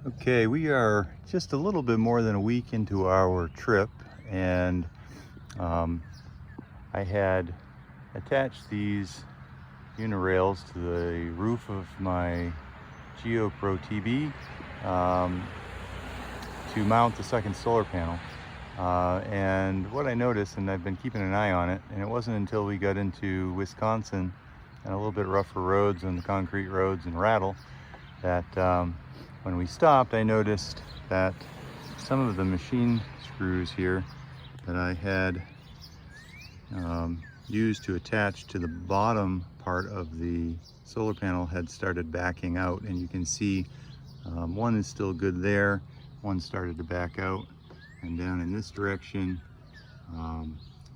Okay, we are just a little bit more than a week into our trip, and um, I had attached these unirails to the roof of my GeoPro TB to mount the second solar panel. And what I noticed, and I've been keeping an eye on it, and it wasn't until we got into Wisconsin and a little bit rougher roads and concrete roads and rattle that when we stopped, I noticed that some of the machine screws here that I had used to attach to the bottom part of the solar panel had started backing out, and you can see one is still good there, one started to back out, and down in this direction,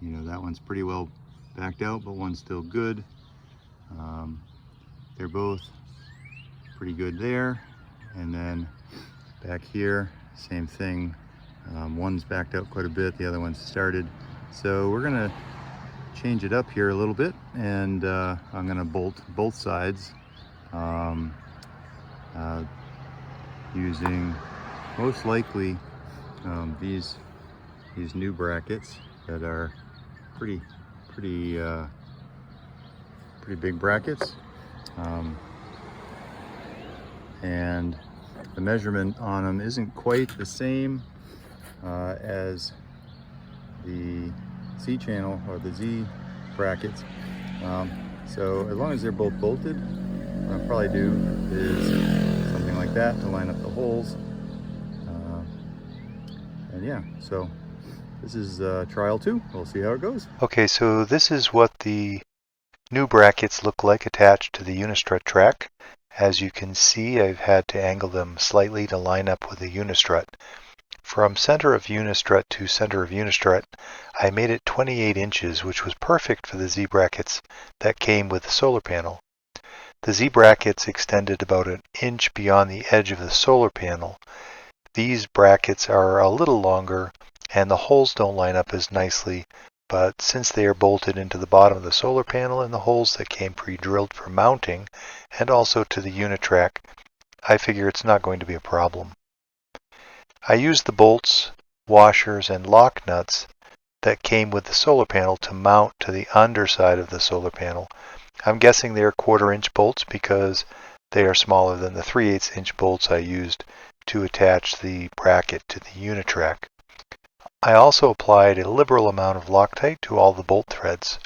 you know, that one's pretty well backed out, but one's still good. They're both pretty good there. And then back here, same thing. One's backed out quite a bit, the other one's started. So we're gonna change it up here a little bit, and I'm gonna bolt both sides using most likely these new brackets that are pretty big brackets. And the measurement on them isn't quite the same as the C channel or the Z brackets. So as long as they're both bolted, what I'll probably do is something like that to line up the holes. And yeah, so this is trial 2. We'll see how it goes. Okay, so this is what the new brackets look like attached to the Unistrut track. As you can see, I've had to angle them slightly to line up with the Unistrut. From center of Unistrut to center of Unistrut, I made it 28 inches, which was perfect for the Z brackets that came with the solar panel. The Z brackets extended about an inch beyond the edge of the solar panel. These brackets are a little longer, and the holes don't line up as nicely, but since they are bolted into the bottom of the solar panel and the holes that came pre-drilled for mounting, and also to the Unitrack, I figure it's not going to be a problem. I used the bolts, washers, and lock nuts that came with the solar panel to mount to the underside of the solar panel. I'm guessing they're 1/4 inch bolts because they are smaller than the 3/8 inch bolts I used to attach the bracket to the Unitrack. I also applied a liberal amount of Loctite to all the bolt threads.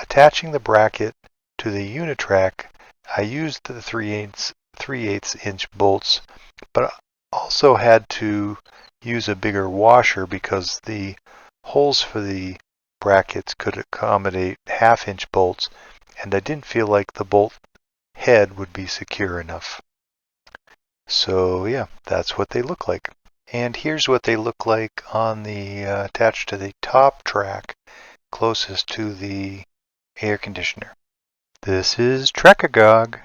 Attaching the bracket to the Unitrack, I used the 3/8 inch bolts, but also had to use a bigger washer because the holes for the brackets could accommodate 1/2 inch bolts, and I didn't feel like the bolt head would be secure enough. So yeah, that's what they look like. And here's what they look like on the attached to the top track closest to the air conditioner. This is Trekagog.